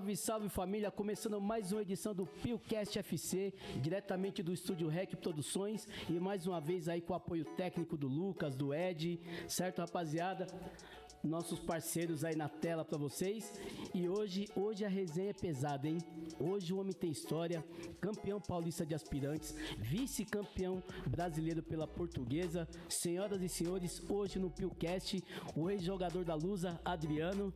Salve, salve família, começando mais uma edição do PioCast FC, diretamente do Estúdio REC Produções e mais uma vez aí com o apoio técnico do Lucas, do Ed, certo rapaziada? Nossos parceiros aí na tela pra vocês. E hoje a resenha é pesada, hein? Hoje o homem tem história, campeão paulista de aspirantes, vice-campeão brasileiro pela Portuguesa. Senhoras e senhores, hoje no PioCast, o ex-jogador da Lusa, Adriano.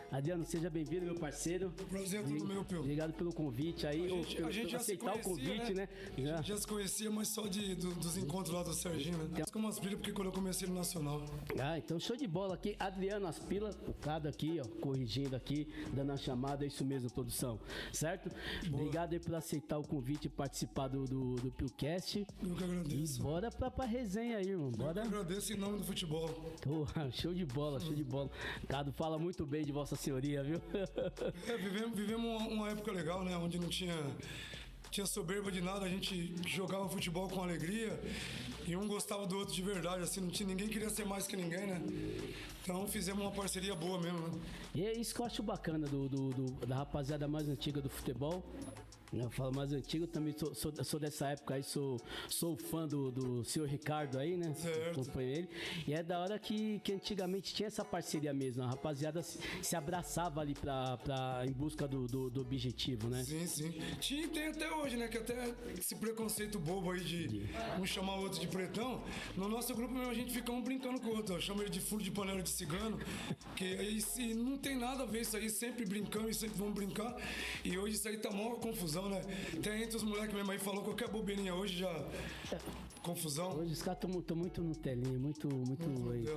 Adriano, seja bem-vindo, meu parceiro. Prazer, tudo meu, Pio. Obrigado pelo convite aí. A gente já aceitar se conhecia, o convite, né? A gente já se conhecia, mas só dos encontros lá do Serginho, né? Mas como as brilhas, porque quando eu comecei no Nacional. Ah, então show de bola aqui. Adriano Aspila, o Cado aqui, ó, corrigindo aqui, dando a chamada, é isso mesmo, produção. Certo? Boa. Obrigado aí por aceitar o convite e participar do PioCast. Eu que agradeço. E bora pra resenha aí, irmão. Bora. Eu que agradeço em nome do futebol. Show de bola, show de bola. Cado fala muito bem de Vossa Senhoria, viu? Vivemos uma época legal, né? Onde não tinha soberba de nada, a gente jogava futebol com alegria e um gostava do outro de verdade, assim, ninguém queria ser mais que ninguém, né? Então fizemos uma parceria boa mesmo, né? E é isso que eu acho bacana da rapaziada mais antiga do futebol. Eu falo mais antigo, também sou dessa época aí, sou fã do senhor Ricardo aí, né? Certo. Acompanho ele. E é da hora que antigamente tinha essa parceria mesmo, a rapaziada se abraçava ali em busca do objetivo, né? Sim, sim. Tem até hoje, né? Que até esse preconceito bobo aí de um chamar o outro de pretão. No nosso grupo mesmo a gente fica um brincando com o outro, ó. Chama ele de furo de panela de cigano, que aí se não tem nada a ver isso aí, sempre brincamos e sempre vamos brincar. E hoje isso aí tá maior confusão, né? Tem entre os moleques mesmo aí, falou qualquer bobeirinha hoje já. Confusão. Hoje os caras estão muito no telinha, muito coisa.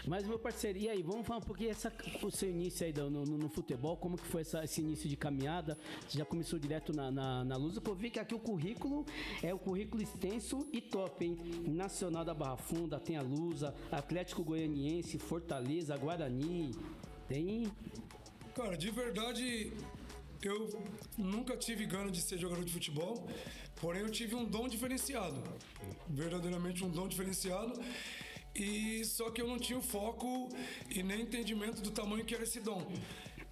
Mas, meu parceiro, e aí, vamos falar um pouquinho o seu início aí no futebol, como que foi esse início de caminhada? Você já começou direto na Lusa, eu vi que aqui o currículo é o currículo extenso e top, hein? Nacional da Barra Funda, tem a Lusa, Atlético Goianiense, Fortaleza, Guarani, tem... Cara, de verdade... Eu nunca tive gana de ser jogador de futebol, porém eu tive um dom diferenciado, verdadeiramente um dom diferenciado, e só que eu não tinha o foco e nem entendimento do tamanho que era esse dom.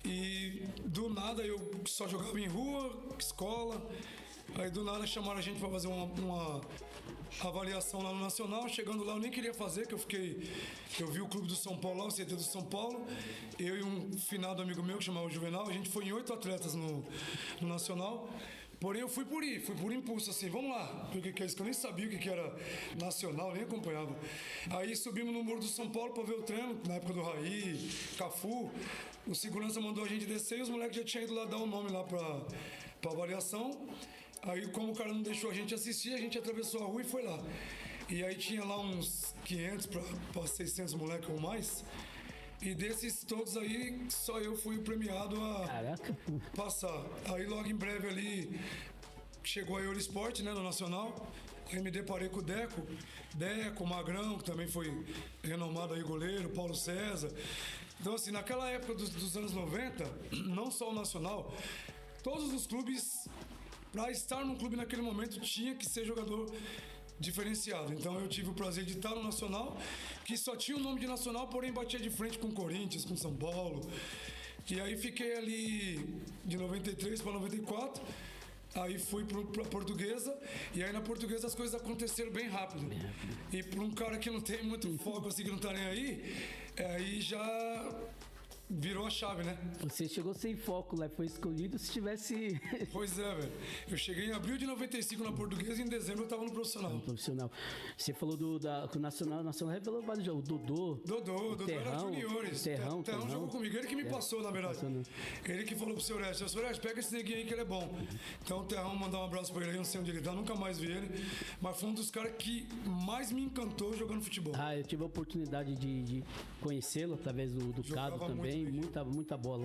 E do nada eu só jogava em rua, escola, aí do nada chamaram a gente para fazer uma avaliação lá no Nacional. Chegando lá eu nem queria fazer, que eu vi o clube do São Paulo lá, o CT do São Paulo, eu e um finado amigo meu que chamava Juvenal, a gente foi em 8 atletas no Nacional. Porém eu fui por impulso, assim, vamos lá, porque que é isso, que eu nem sabia o que era Nacional, nem acompanhava. Aí subimos no Muro do São Paulo para ver o treino, na época do Raí, Cafu, o segurança mandou a gente descer e os moleques já tinham ido lá dar um nome lá pra avaliação. Aí, como o cara não deixou a gente assistir, a gente atravessou a rua e foi lá. E aí tinha lá uns 500 para 600 moleques ou mais. E desses todos aí, só eu fui o premiado a passar. Aí logo em breve ali, chegou a Eurosport, né, no Nacional. Aí me deparei com o Deco, Magrão, que também foi renomado aí goleiro, Paulo César. Então assim, naquela época dos anos 90, não só o Nacional, todos os clubes... Para estar num clube naquele momento tinha que ser jogador diferenciado. Então eu tive o prazer de estar no Nacional, que só tinha o nome de Nacional, porém batia de frente com o Corinthians, com São Paulo. E aí fiquei ali de 93 para 94. Aí fui pra Portuguesa, e aí na Portuguesa as coisas aconteceram bem rápido. E para um cara que não tem muito foco, assim, que não tá nem aí já... virou a chave, né? Você chegou sem foco lá, foi escolhido se tivesse... Pois é, velho. Eu cheguei em abril de 95 na Portuguesa e em dezembro eu tava no profissional. No profissional. Você falou do Nacional revelou vários jogos. Dodô era juniores. Terrão jogou comigo, ele que me passou, na verdade. Ele que falou pro seu Orestes, pega esse neguinho aí que ele é bom. Então o Terrão, mandar um abraço pra ele aí, não sei onde ele tá, nunca mais vi ele. Mas foi um dos caras que mais me encantou jogando futebol. Eu tive a oportunidade de conhecê-lo através do Cado também. Muita bola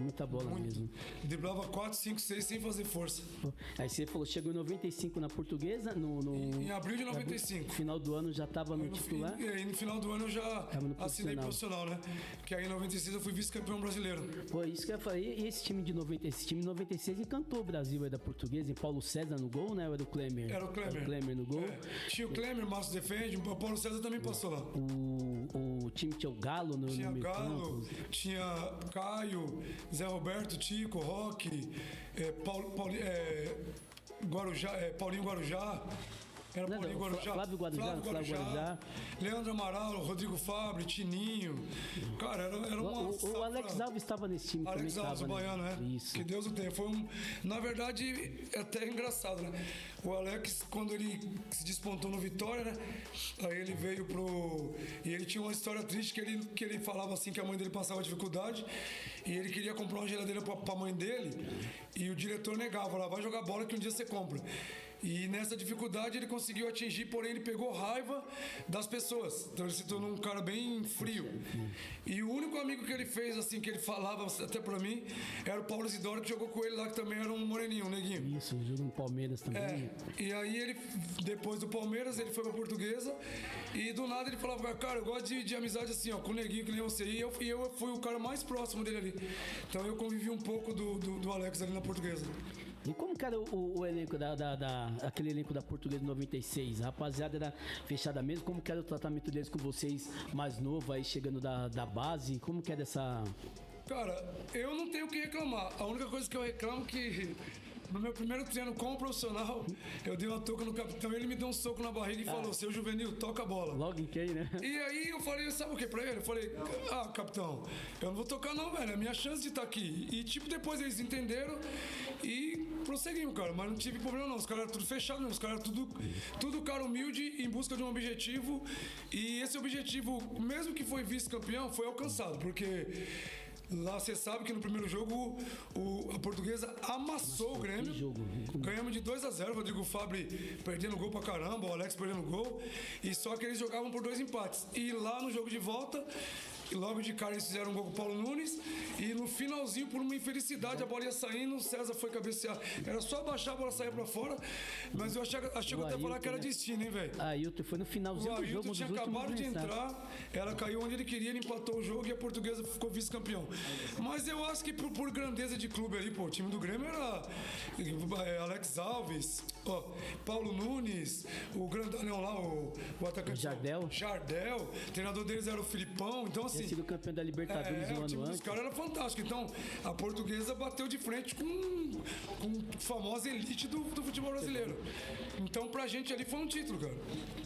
mesmo. Driblava 4, 5, 6 sem fazer força. Aí você falou, chegou em 95 na Portuguesa, em abril de 95. No final do ano já estava no titular? E aí no final do ano eu já assinei profissional, né? Que aí em 96 eu fui vice-campeão brasileiro. Pô, isso que eu falei. E esse time de 96 encantou o Brasil aí da Portuguesa, em Paulo César no gol, né? Ou era o Klemer? Era o Klemer no gol. Tinha o Klemer, Márcio defende, o Paulo César também passou lá. O time tinha o Galo no Tinha Galo, tinha Caio, Zé Roberto, Tico, Roque, Paulinho Guarujá. Era Paulinho Guarujá. Flávio Guarujá. Leandro Amaral, Rodrigo Fabre, Tininho. Cara, era uma. O Alex Alves estava nesse time também. Alex Alves, o baiano, né? Isso. Que Deus o tenha. Na verdade, é até engraçado, né? O Alex, quando ele se despontou no Vitória, né? Aí ele veio pro. E ele tinha uma história triste que ele falava assim que a mãe dele passava dificuldade e ele queria comprar uma geladeira pra mãe dele e o diretor negava, falava, vai jogar bola que um dia você compra. E nessa dificuldade ele conseguiu atingir, porém ele pegou raiva das pessoas. Então ele se tornou um cara bem frio. E o único amigo que ele fez, assim, que ele falava até pra mim, era o Paulo Isidoro, que jogou com ele lá, que também era um moreninho, um neguinho. Isso, jogou no Palmeiras também. E aí ele, depois do Palmeiras, ele foi pra Portuguesa e do nada ele falava, cara, eu gosto de amizade assim, ó, com o neguinho que nem você. E eu fui o cara mais próximo dele ali. Então eu convivi um pouco do Alex ali na Portuguesa. E como que era o elenco aquele elenco da Portuguesa 96? A rapaziada era fechada mesmo? Como que era o tratamento deles com vocês mais novo aí, chegando da base? Como que era essa... Cara, eu não tenho o que reclamar. A única coisa que eu reclamo é que no meu primeiro treino como profissional, eu dei uma touca no capitão, ele me deu um soco na barriga e falou, seu Juvenil, toca a bola. Logo em quem, né? E aí eu falei, sabe o que pra ele? Eu falei, capitão, eu não vou tocar não, velho, é a minha chance de estar aqui. E tipo, depois eles entenderam e prosseguimos, cara, mas não tive problema não, os caras eram tudo fechado, os caras eram tudo cara humilde em busca de um objetivo e esse objetivo, mesmo que foi vice-campeão, foi alcançado, porque... Lá você sabe que no primeiro jogo a Portuguesa amassou o Grêmio. Ganhamos de 2-0, Rodrigo Fabre perdendo gol pra caramba, o Alex perdendo gol. E só que eles jogavam por 2 empates. E lá no jogo de volta, logo de cara eles fizeram um gol com o Paulo Nunes. E no finalzinho, por uma infelicidade, a bola ia saindo, o César foi cabecear. Era só abaixar, a bola sair pra fora. Mas eu achei até falar que era destino, hein, velho? Ailton foi no finalzinho do jogo. O Ailton tinha acabado de entrar, ela caiu onde ele queria, ele empatou o jogo e a Portuguesa ficou vice-campeão. Mas eu acho que por grandeza de clube ali, pô, o time do Grêmio era Alex Alves, Paulo Nunes, o grandalhão lá, o atacante Jardel, o treinador deles era o Filipão, então assim... Tinha sido campeão da Libertadores um ano time antes. Os caras era fantástico, então a Portuguesa bateu de frente com a famosa elite do futebol brasileiro. Então pra gente ali foi um título, cara.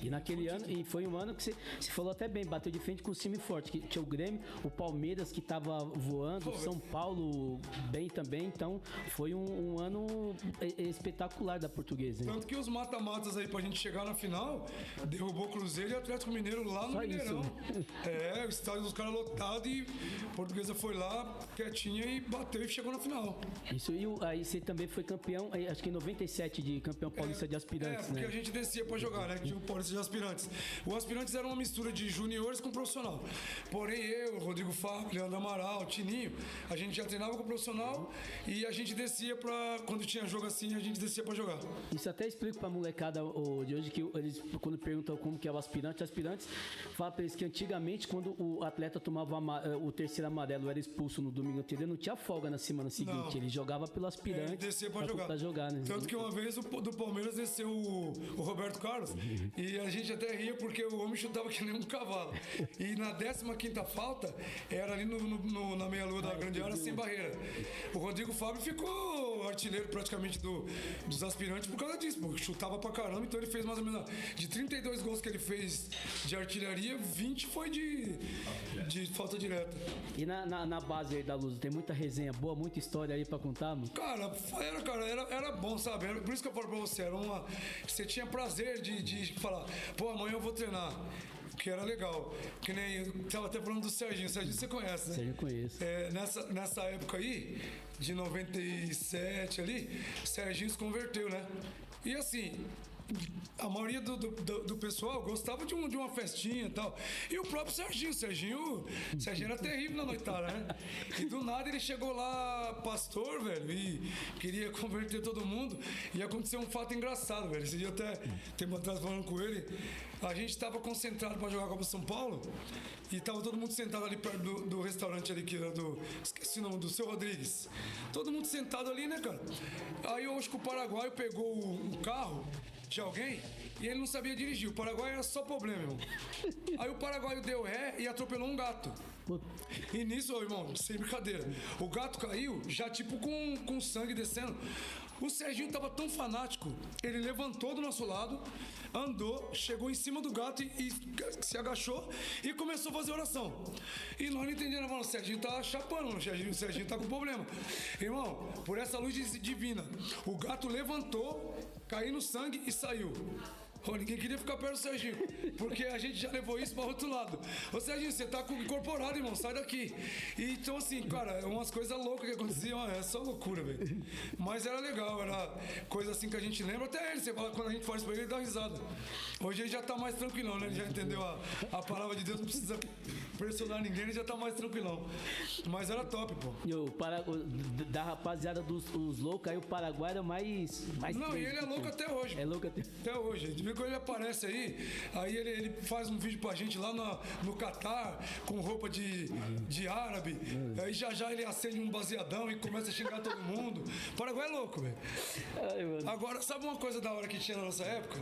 E naquele ano, e foi um ano que você falou até bem, bateu de frente com o time forte, que tinha o Grêmio, o Palmeiras que tava voando, o São Paulo bem também, então foi um ano espetacular da Portuguesa. Hein? Tanto que os mata-matas aí pra gente chegar na final, derrubou o Cruzeiro e o Atlético Mineiro lá no Só Mineirão. Isso. O estádio dos caras lotado e a Portuguesa foi lá, quietinha e bateu e chegou na final. Isso, e aí você também foi campeão, acho que em 97, de campeão paulista de aspirantes, porque né? a gente descia pra jogar, né? Que tinha o paulista de aspirantes. O aspirantes era uma mistura de juniores com profissional. Porém, eu, Rodrigo Fábio, Leandro Amaral, Tininho, a gente já treinava com o profissional e a gente descia pra... Quando tinha jogo assim, a gente descia pra jogar. Isso até explico pra molecada de hoje, que eles, quando perguntam como que é o aspirantes, fala pra eles que antigamente, quando o atleta tomava o terceiro amarelo, era expulso no domingo anterior, não tinha folga na semana seguinte. Não. Ele jogava pelo aspirante. Ele descia pra jogar, né? Tanto que uma vez do Palmeiras desceu o Roberto Carlos e a gente até ria porque o homem chutava que nem um cavalo. E na 15ª falta, era ali na meia-lua da grande área, sem barreira. O Rodrigo Fábio ficou artilheiro praticamente dos aspirantes por causa disso, porque chutava pra caramba, então ele fez mais ou menos de 32 gols que ele fez de artilharia, 20 foi de falta direta. E na base aí da Luz, tem muita resenha boa, muita história aí pra contar, mano? Cara, era bom, sabe? Por isso que eu falo pra você, você tinha prazer de falar, pô, amanhã eu vou treinar. Que era legal. Que nem eu tava até falando do Serginho. Serginho você conhece, né? Serginho conheço. Nessa época aí, de 97 ali, Serginho se converteu, né? E assim, a maioria do pessoal gostava de uma festinha e tal. E o próprio Serginho era terrível na noitada, né? E do nada ele chegou lá, pastor, velho, e queria converter todo mundo. E aconteceu um fato engraçado, velho. Esse dia até, tempo atrás, falando com ele, a gente tava concentrado pra jogar a Copa São Paulo e tava todo mundo sentado ali perto do restaurante ali, que era esqueci o nome, do Seu Rodrigues. Todo mundo sentado ali, né, cara? Aí eu acho que o paraguaio pegou um carro de alguém e ele não sabia dirigir. O Paraguai era só problema, irmão. Aí o paraguaio deu ré e atropelou um gato. E nisso, irmão, sem brincadeira, o gato caiu já tipo com sangue descendo. O Serginho tava tão fanático, ele levantou do nosso lado, andou, chegou em cima do gato e se agachou e começou a fazer oração. E nós não entendemos, o Serginho tá chapando, o Serginho tá com problema. Irmão, por essa luz divina, o gato levantou, caiu no sangue e saiu. Ninguém queria ficar perto do Serginho, porque a gente já levou isso para outro lado. Ô Serginho, você tá incorporado, irmão, sai daqui. E, então, assim, cara, umas coisas loucas que aconteciam, é só loucura, velho. Mas era legal, era coisa assim que a gente lembra. Até ele, você fala, quando a gente faz pra ele, ele dá risada. Hoje ele já tá mais tranquilão, né? Ele já entendeu a palavra de Deus, não precisa pressionar ninguém, ele já tá mais tranquilão. Mas era top, pô. E da rapaziada dos loucos, aí o Paraguai era mais não, e ele é louco até hoje. É louco até hoje. A gente vê quando ele aparece aí ele faz um vídeo pra gente lá no Catar, com roupa de árabe. Aí já ele acende um baseadão e começa a xingar todo mundo. O Paraguai é louco, velho. Agora, sabe uma coisa da hora que tinha na nossa época?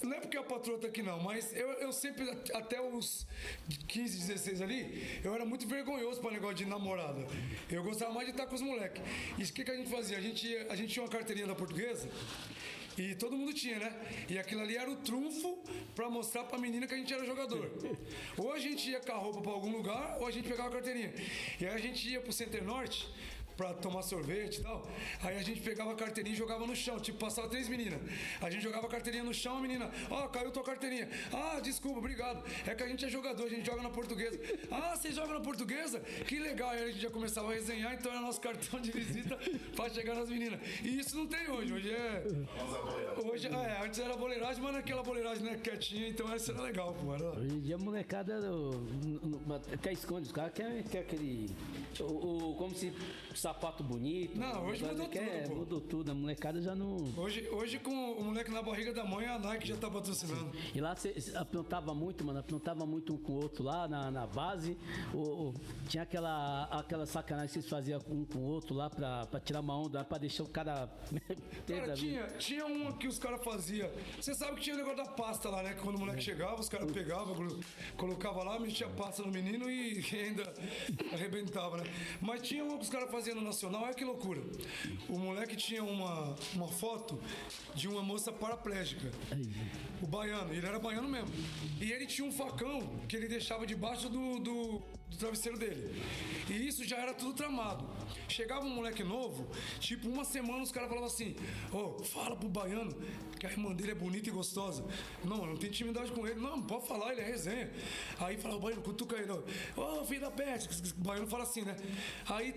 Não é porque a patroa tá aqui não, mas eu sempre, até os 15, 16 ali, eu era muito vergonhoso pra negócio de namorada. Eu gostava mais de estar com os moleques. E o que a gente fazia? A gente tinha uma carteirinha da Portuguesa, e todo mundo tinha, né? E aquilo ali era o trunfo pra mostrar pra menina que a gente era jogador. Ou a gente ia com a roupa pra algum lugar, ou a gente pegava a carteirinha. E aí a gente ia pro Center Norte pra tomar sorvete e tal. Aí a gente pegava a carteirinha e jogava no chão. Tipo, passava 3 meninas. A gente jogava a carteirinha no chão, a menina, caiu tua carteirinha. Desculpa, obrigado. É que a gente é jogador, a gente joga na Portuguesa. Você joga na Portuguesa? Que legal. Aí a gente já começava a resenhar, então era nosso cartão de visita pra chegar nas meninas. E isso não tem hoje. Hoje antes era boleiragem, mas naquela boleiragem, né, quietinha, então essa era legal, pô. Hoje em dia a molecada até esconde, os caras quer aquele. Como se sapato bonito. Não, hoje mudou tudo, pô. Mudou tudo, a molecada já não... Hoje com o moleque na barriga da mãe, a Nike já tá patrocinando. E lá você aprontava muito, mano, um com o outro lá na base, tinha aquela sacanagem que vocês faziam um com o outro lá pra tirar uma onda, pra deixar o cara... Cara, tinha uma que os caras faziam. Você sabe que tinha o negócio da pasta lá, né? Que quando o moleque chegava, os caras pegavam, colocava lá, metia pasta no menino e ainda arrebentava, né? Mas tinha uma que os caras faziam no Nacional, olha que loucura. O moleque tinha uma foto de uma moça paraplégica. O baiano, ele era baiano mesmo. E ele tinha um facão que ele deixava debaixo do travesseiro dele. E isso já era tudo tramado. Chegava um moleque novo, tipo, uma semana os caras falavam assim: fala pro baiano que a irmã dele é bonita e gostosa. Não tem intimidade com ele. Não pode falar, ele é resenha. Aí fala o baiano, cutuca ele: filho da peste. O baiano fala assim, né? Aí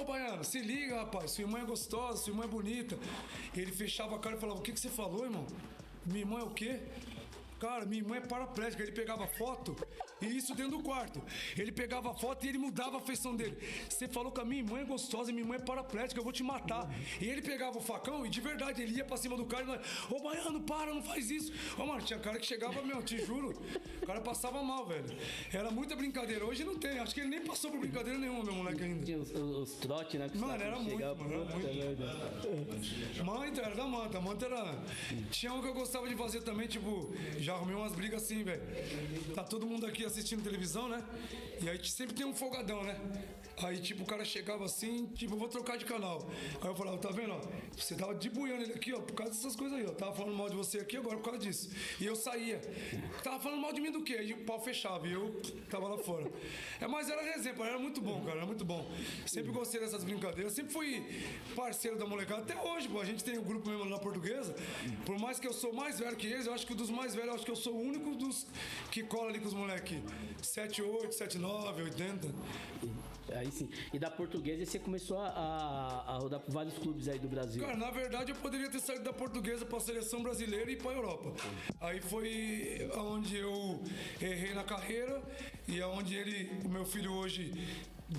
baiano, se liga, rapaz, sua irmã é gostosa, sua irmã é bonita. Ele fechava a cara e falava: o que você falou, irmão? Minha irmã é o quê? Cara, minha irmã é paraplégica. Ele pegava foto, e isso dentro do quarto. Ele pegava foto e ele mudava a feição dele. Você falou que a minha irmã é gostosa, minha irmã é paraplégica, eu vou te matar. E ele pegava o facão e de verdade ele ia pra cima do cara e nós: baiano, para, não faz isso. Mano, tinha cara que chegava, te juro, o cara passava mal, velho. Era muita brincadeira. Hoje não tem, acho que ele nem passou por brincadeira nenhuma, meu moleque ainda. Tinha os trotes, né? Mano, era muito, era muito. Manta, era da Manta. A Manta era... Tinha um que eu gostava de fazer também, tipo... Já arrumei umas brigas assim, velho. Tá todo mundo aqui assistindo televisão, né? E aí sempre tem um folgadão, né? Aí, tipo, o cara chegava assim, tipo, vou trocar de canal. Aí eu falava: tá vendo, ó? Você tava debuiando ele aqui, ó, por causa dessas coisas aí, ó. Tava falando mal de você aqui agora por causa disso. E eu saía. Tava falando mal de mim do quê? Aí o pau fechava e eu tava lá fora. Mas era resenha, era muito bom, cara, era muito bom. Sempre gostei dessas brincadeiras, sempre fui parceiro da molecada. Até hoje, pô, a gente tem um grupo mesmo na Portuguesa. Por mais que eu sou mais velho que eles, eu acho que dos mais velhos, eu acho que eu sou o único dos que cola ali com os moleques. 78, 79, 80. Aí sim. E da Portuguesa você começou a rodar por vários clubes aí do Brasil. Cara, na verdade eu poderia ter saído da Portuguesa pra seleção brasileira e pra Europa. Aí foi onde eu errei na carreira e aonde o meu filho hoje,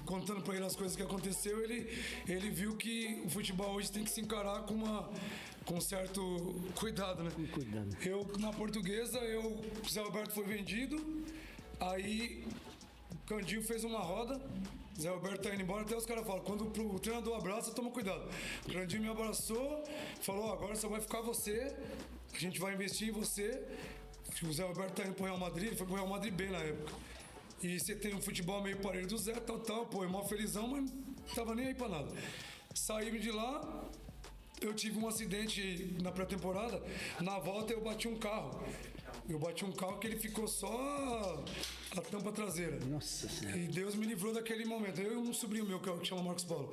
contando pra ele as coisas que aconteceu, ele viu que o futebol hoje tem que se encarar com um certo cuidado, né? Cuidado. Eu, na Portuguesa, o Zé Alberto foi vendido, aí o Candinho fez uma roda Zé Roberto tá indo embora, até os caras falam, quando o treinador abraça, toma cuidado. O Grandinho me abraçou, falou, agora só vai ficar você, a gente vai investir em você. O Zé Roberto tá indo pro Real Madrid, ele foi pro Real Madrid bem na época. E você tem um futebol meio parelho do Zé, tal, pô, é mó felizão, mas não tava nem aí pra nada. Saímos de lá, eu tive um acidente na pré-temporada, na volta eu bati um carro. Eu bati um carro que ele ficou só a tampa traseira. Nossa Senhora. E Deus me livrou daquele momento. Eu e um sobrinho meu, que chama Marcos Paulo.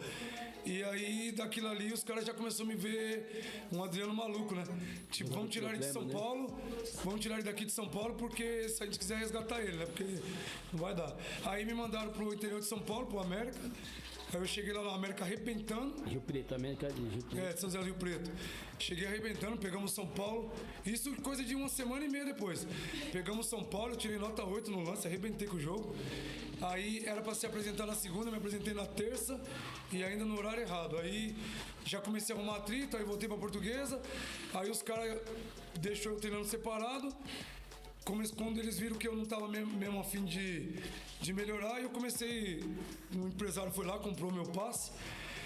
E aí, daquilo ali, os caras já começaram a me ver um Adriano maluco, né? Tipo, vamos tirar ele de São Paulo, vamos tirar ele daqui de São Paulo, porque se a gente quiser resgatar ele, né? Porque não vai dar. Aí me mandaram pro interior de São Paulo, pro América. Aí eu cheguei lá no América arrebentando. Rio Preto, América de Rio Preto. É, de São José do Rio Preto. Cheguei arrebentando, pegamos São Paulo. Isso coisa de uma semana e meia depois. Pegamos São Paulo, eu tirei nota 8 no lance, arrebentei com o jogo. Aí era pra se apresentar na segunda, me apresentei na terça e ainda no horário errado. Aí já comecei a arrumar atrito, aí voltei pra Portuguesa. Aí os caras deixou eu treinando separado. Quando eles viram que eu não estava mesmo a fim de melhorar, eu comecei. Um empresário foi lá, comprou meu passe.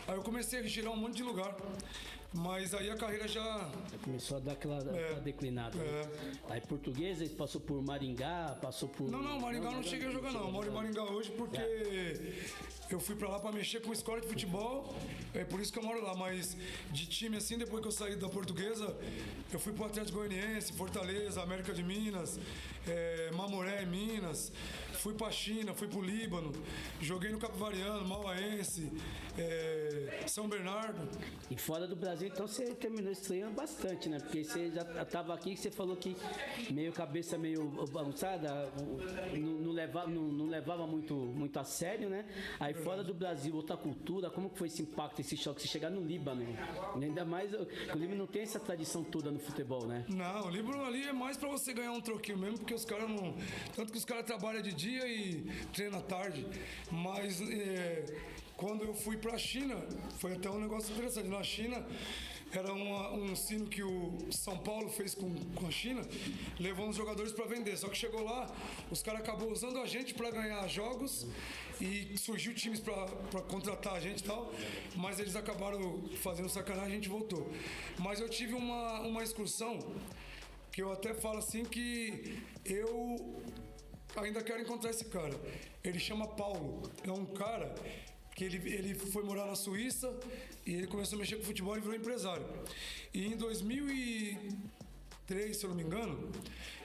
Aí eu comecei a girar um monte de lugar. Mas aí a carreira já começou a dar aquela declinada. É. Aí Portuguesa, ele passou por Maringá, passou por... Não, Maringá eu não cheguei a jogar não. Eu moro em Maringá hoje porque eu fui pra lá pra mexer com escola de futebol. É por isso que eu moro lá. Mas de time assim, depois que eu saí da Portuguesa, eu fui pro Atlético Goianiense, Fortaleza, América de Minas, Mamoré, Minas. Fui pra China, fui pro Líbano. Joguei no Capivariano, Mauaense, São Bernardo. E fora do Brasil, então você terminou estranhando bastante, né? Porque você já estava aqui, você falou que meio cabeça meio bagunçada, não levava muito a sério, né? Aí fora do Brasil, outra cultura, como que foi esse impacto, esse choque? Você chegar no Líbano, ainda mais que o Líbano não tem essa tradição toda no futebol, né? Não, o Líbano ali é mais pra você ganhar um troquinho mesmo, porque os caras não... Tanto que os caras trabalham de dia e treinam à tarde, mas... Quando eu fui pra China, foi até um negócio interessante. Na China, era um sino que o São Paulo fez com a China, levou uns jogadores pra vender. Só que chegou lá, os caras acabou usando a gente pra ganhar jogos e surgiu times pra contratar a gente e tal, mas eles acabaram fazendo sacanagem e a gente voltou. Mas eu tive uma excursão que eu até falo assim que eu ainda quero encontrar esse cara. Ele chama Paulo, é um cara... que ele foi morar na Suíça e ele começou a mexer com futebol e virou empresário. E em 2003, se eu não me engano,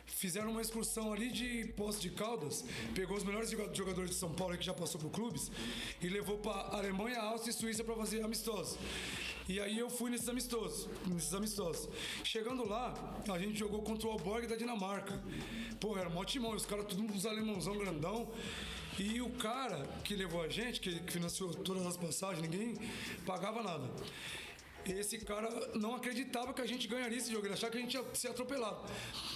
fizeram uma excursão ali de Poços de Caldas, pegou os melhores jogadores de São Paulo que já passou por clubes e levou para Alemanha, Áustria e Suíça para fazer amistosos. E aí eu fui nesses amistosos. Chegando lá, a gente jogou contra o Aalborg da Dinamarca. Pô, era um ótimo timão, os caras todos uns alemãozão grandão. E o cara que levou a gente, que financiou todas as passagens, ninguém pagava nada. Esse cara não acreditava que a gente ganharia esse jogo, ele achava que a gente ia ser atropelado.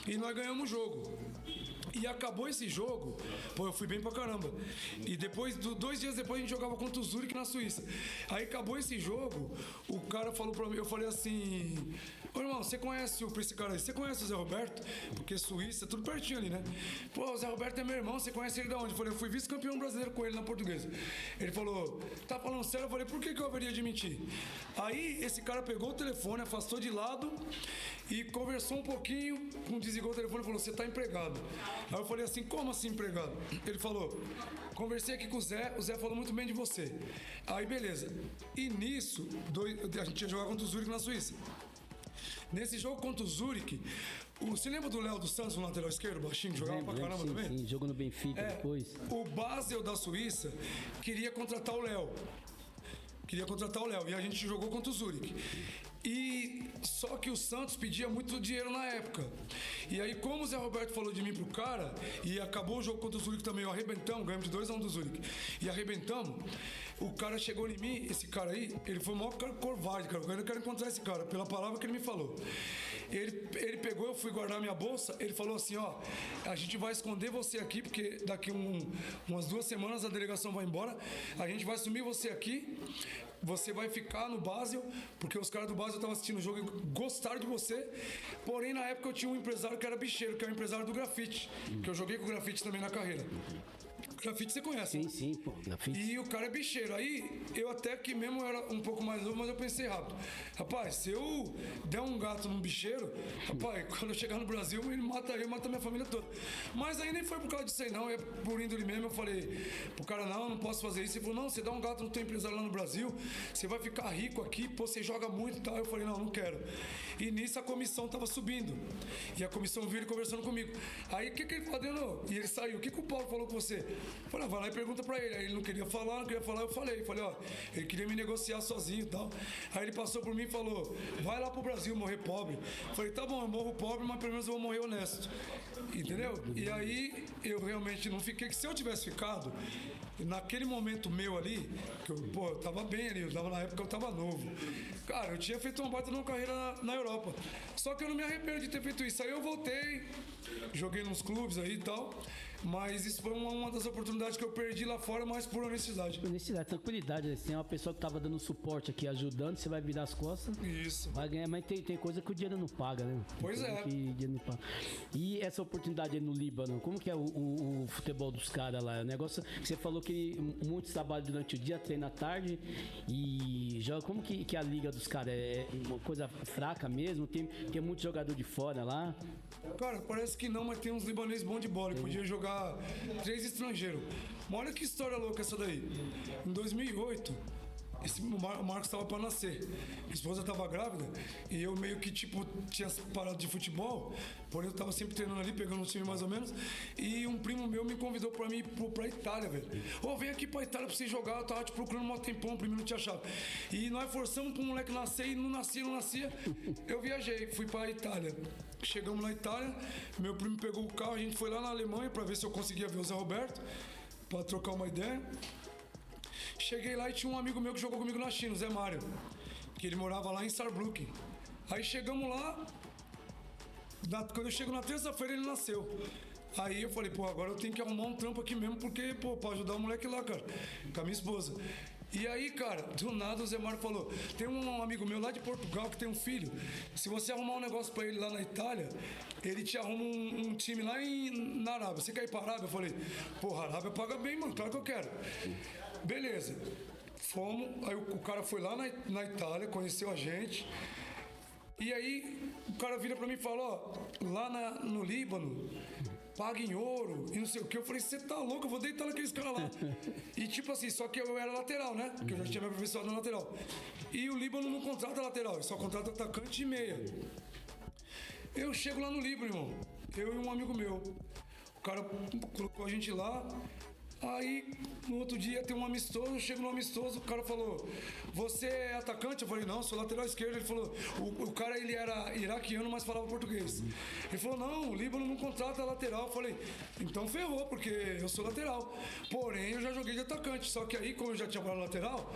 E nós ganhamos o jogo. E acabou esse jogo, pô, eu fui bem pra caramba. E depois, 2 dias depois, a gente jogava contra o Zurich na Suíça. Aí acabou esse jogo, o cara falou pra mim, eu falei assim... Ô irmão, você conhece esse cara aí? Você conhece o Zé Roberto? Porque Suíça, tudo pertinho ali, né? Pô, o Zé Roberto é meu irmão, você conhece ele de onde? Eu falei, eu fui vice-campeão brasileiro com ele na Portuguesa. Ele falou, tá falando sério? Eu falei, por que eu haveria de mentir? Aí esse cara pegou o telefone, afastou de lado e conversou um pouquinho, desligou o telefone e falou, você tá empregado. Aí eu falei assim, como assim empregado? Ele falou, conversei aqui com o Zé falou muito bem de você. Aí beleza. E nisso, a gente ia jogar contra o Zurich na Suíça. Nesse jogo contra o Zurich, você lembra do Léo dos Santos, no lateral esquerdo, baixinho, que jogava pra caramba também? Sim, jogou no Benfica depois. O Basel da Suíça queria contratar o Léo. E a gente jogou contra o Zurich. E só que o Santos pedia muito dinheiro na época. E aí, como o Zé Roberto falou de mim pro cara, e acabou o jogo contra o Zurich também, arrebentamos, ganhamos de 2-1 do Zurich. E arrebentamos, o cara chegou em mim, esse cara aí, ele foi o maior covarde, cara. Eu ainda quero encontrar esse cara, pela palavra que ele me falou. Ele pegou, eu fui guardar minha bolsa, ele falou assim, ó, a gente vai esconder você aqui, porque daqui umas 2 semanas a delegação vai embora, a gente vai sumir você aqui, você vai ficar no Basel, porque os caras do Basel estavam assistindo o jogo e gostaram de você. Porém, na época eu tinha um empresário que era bicheiro, que é o empresário do grafite, que eu joguei com grafite também na carreira. Grafite você conhece. Sim, pô, grafite. E o cara é bicheiro. Aí, eu até que mesmo era um pouco mais novo, mas eu pensei rápido. Rapaz, se eu der um gato num bicheiro, rapaz, quando eu chegar no Brasil, ele mata eu, mata minha família toda. Mas aí nem foi por causa disso aí, não. É por índole mesmo. Eu falei pro cara, não posso fazer isso. Ele falou, não, você dá um gato no teu empresário lá no Brasil, você vai ficar rico aqui, pô, você joga muito e tal. Eu falei, não quero. E nisso a comissão tava subindo. E a comissão viu ele conversando comigo. Aí, o que ele falou, Adriano? E ele saiu. O que o Paulo falou com você? Eu falei, vai lá e pergunta pra ele. Aí ele não queria falar, eu falei, ó, ele queria me negociar sozinho e tal. Aí ele passou por mim e falou, vai lá pro Brasil morrer pobre. Eu falei, tá bom, eu morro pobre, mas pelo menos eu vou morrer honesto. Entendeu? E aí eu realmente não fiquei, que se eu tivesse ficado, naquele momento meu ali, que eu tava bem ali, na época eu tava novo. Cara, eu tinha feito uma baita numa carreira na Europa. Só que eu não me arrependo de ter feito isso. Aí eu voltei, joguei nos clubes aí e tal. Mas isso foi uma das oportunidades que eu perdi lá fora, mas por honestidade. Honestidade, tranquilidade, né? Se tem uma pessoa que tava dando suporte aqui, ajudando, você vai virar as costas. Isso. Vai ganhar, mas tem coisa que o dinheiro não paga, né? Pois é. Que o dinheiro não paga. E essa oportunidade aí no Líbano, como que é o futebol dos caras lá? O negócio que você falou que muitos trabalham durante o dia, treinam à tarde e joga. Como que é a liga dos caras? É uma coisa fraca mesmo? Tem muito jogador de fora lá? Cara, parece que não, mas tem uns libaneses bons de bola. Podia jogar 3 estrangeiros. Mas olha que história louca essa daí. Em 2008, o Marcos estava para nascer. Minha esposa estava grávida e eu meio que, tinha parado de futebol, porém eu estava sempre treinando ali, pegando um time mais ou menos. E um primo meu me convidou para mim ir pra Itália, velho. Vem aqui pra Itália pra você jogar. Eu tava te procurando um tempão, o primo não te achava. E nós forçamos pro moleque nascer e não nascia. Eu viajei, fui pra Itália. Chegamos na Itália, meu primo pegou o carro, a gente foi lá na Alemanha para ver se eu conseguia ver o Zé Roberto, para trocar uma ideia. Cheguei lá e tinha um amigo meu que jogou comigo na China, o Zé Mário, que ele morava lá em Saarbrücken. Aí chegamos lá, quando eu chego na terça-feira ele nasceu. Aí eu falei, agora eu tenho que arrumar um trampo aqui mesmo, porque, pra ajudar o moleque lá, cara, com a minha esposa. E aí, cara, do nada o Zé Mário falou, tem um amigo meu lá de Portugal que tem um filho, se você arrumar um negócio pra ele lá na Itália, ele te arruma um time lá na Arábia. Você quer ir pra Arábia? Eu falei, a Arábia paga bem, mano, claro que eu quero. Beleza. Fomos, aí o cara foi lá na Itália, conheceu a gente. E aí o cara vira pra mim e fala, lá no Líbano, paga em ouro e não sei o que. Eu falei, você tá louco, eu vou deitar naqueles caras lá. E só que eu era lateral, né? Porque eu já tinha me aperfeiçoado na lateral. E o Líbano não contrata lateral, ele só contrata atacante e meia. Eu chego lá no Líbano, irmão, eu e um amigo meu. O cara colocou a gente lá. Aí, no outro dia, tem um amistoso, eu chego no amistoso, o cara falou, você é atacante? Eu falei, não, sou lateral esquerdo. Ele falou, o cara, ele era iraquiano, mas falava português. Ele falou, não, o Líbano não contrata lateral. Eu falei, então ferrou, porque eu sou lateral. Porém, eu já joguei de atacante, só que aí, como eu já tinha falado lateral,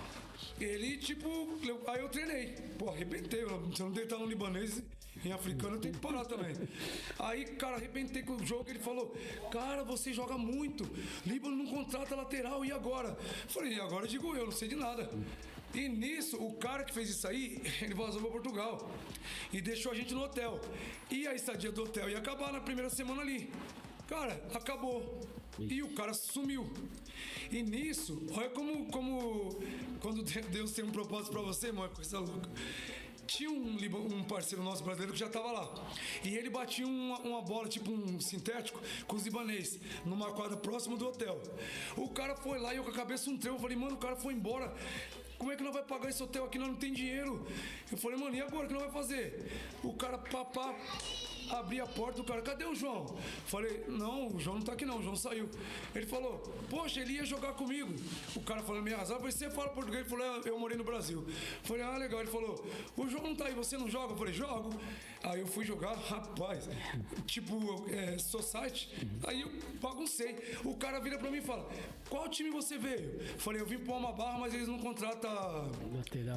ele, aí eu treinei. Arrebentei, se eu não deitar no libanês, em africano eu tenho que parar também. Aí, cara, arrebentei com o jogo, ele falou, cara, você joga muito, Líbano não contrata lateral, e agora? Falei, e agora digo eu, não sei de nada. E nisso, o cara que fez isso aí, ele vazou pra Portugal e deixou a gente no hotel. E a estadia do hotel ia acabar na primeira semana ali. Cara, acabou. E o cara sumiu. E nisso, olha como quando Deus tem um propósito pra você, irmão, é coisa louca. Tinha um parceiro nosso brasileiro que já estava lá. E ele batia uma bola, tipo um sintético, com os libanês, numa quadra próxima do hotel. O cara foi lá e eu com a cabeça um trem. Eu falei, mano, o cara foi embora. Como é que nós vai pagar esse hotel aqui? Nós não tem dinheiro. Eu falei, mano, e agora? O que nós vai fazer? O cara, abri a porta do cara, cadê o João? Falei, não, o João não tá aqui não, o João saiu. Ele falou, poxa, ele ia jogar comigo. O cara falou, meio arrasado, você fala português? Ele falou, eu morei no Brasil. Falei, legal. Ele falou, o João não tá aí, você não joga? Eu falei, jogo. Aí eu fui jogar, rapaz, society. Aí eu baguncei. O cara vira pra mim e fala, qual time você veio? Falei, eu vim pra uma barra, mas eles não contratam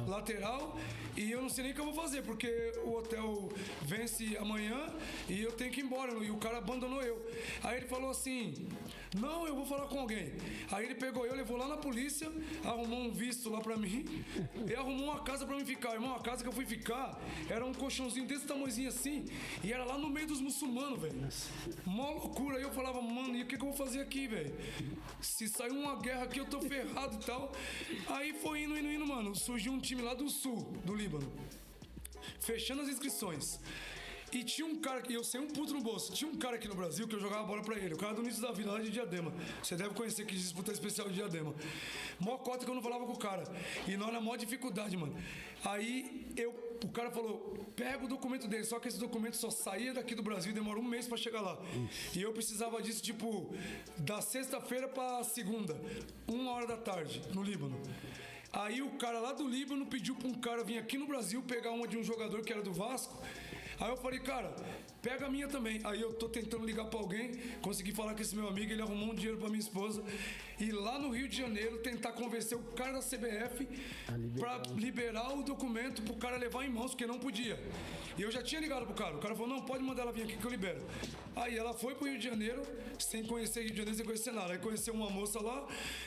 lateral. E eu não sei nem o que eu vou fazer, porque o hotel vence amanhã e eu tenho que ir embora. E o cara abandonou eu. Aí ele falou assim, não, eu vou falar com alguém. Aí ele pegou eu, levou lá na polícia, arrumou um visto lá pra mim e arrumou uma casa pra mim ficar. Irmão, a casa que eu fui ficar era um colchãozinho desse tamanhozinho cidadezinha assim, e era lá no meio dos muçulmanos, velho. Mó loucura. Aí eu falava, mano, e o que eu vou fazer aqui, velho? Se sair uma guerra aqui, eu tô ferrado e tal. Aí foi indo, mano. Surgiu um time lá do sul, do Líbano. Fechando as inscrições. E tinha um cara que eu sei um puto no bolso. Tinha um cara aqui no Brasil que eu jogava bola pra ele. O cara do início da vida, lá de Diadema. Você deve conhecer, que disputa especial de Diadema. Mó cota que eu não falava com o cara. E nós na maior dificuldade, mano. Aí o cara falou: pega o documento dele. Só que esse documento só saía daqui do Brasil e demora um mês pra chegar lá. E eu precisava disso, tipo, da sexta-feira pra segunda, 1h da tarde, no Líbano. Aí o cara lá do Líbano pediu pra um cara vir aqui no Brasil pegar uma de um jogador que era do Vasco. Aí eu falei, cara, pega a minha também. Aí eu tô tentando ligar pra alguém, consegui falar com esse meu amigo, ele arrumou um dinheiro pra minha esposa. E lá no Rio de Janeiro tentar convencer o cara da CBF pra liberar o documento pro cara levar em mãos, porque não podia. E eu já tinha ligado pro cara. O cara falou, não, pode mandar ela vir aqui que eu libero. Aí ela foi pro Rio de Janeiro, sem conhecer Rio de Janeiro, sem conhecer nada. Aí conheceu uma moça lá,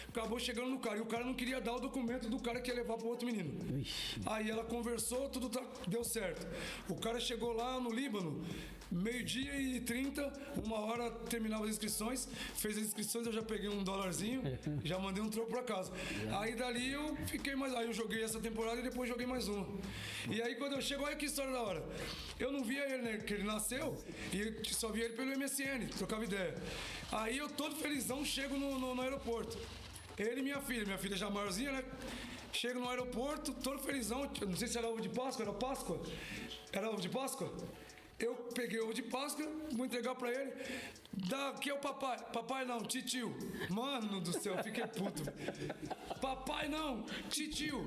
acabou chegando no cara. E o cara não queria dar o documento do cara que ia levar pro outro menino. Aí ela conversou, tudo deu certo. O cara chegou lá no Líbano, 12h30, 1h terminava as inscrições, fez as inscrições, eu já peguei $1, já mandei um troco pra casa. Aí dali eu fiquei mais. Aí eu joguei essa temporada e depois joguei mais uma. E aí quando eu chego, olha que história da hora. Eu não via ele, né? Que ele nasceu, e só via ele pelo MSN, trocava ideia. Aí eu todo felizão chego no aeroporto. Ele e minha filha já maiorzinha, né? Chego no aeroporto, todo felizão, não sei se era ovo de Páscoa, era Páscoa? Era ovo de Páscoa? Eu peguei o ovo de Páscoa, vou entregar pra ele. Daqui é o papai. Papai não, titio. Mano do céu, fiquei puto. Papai não, titio.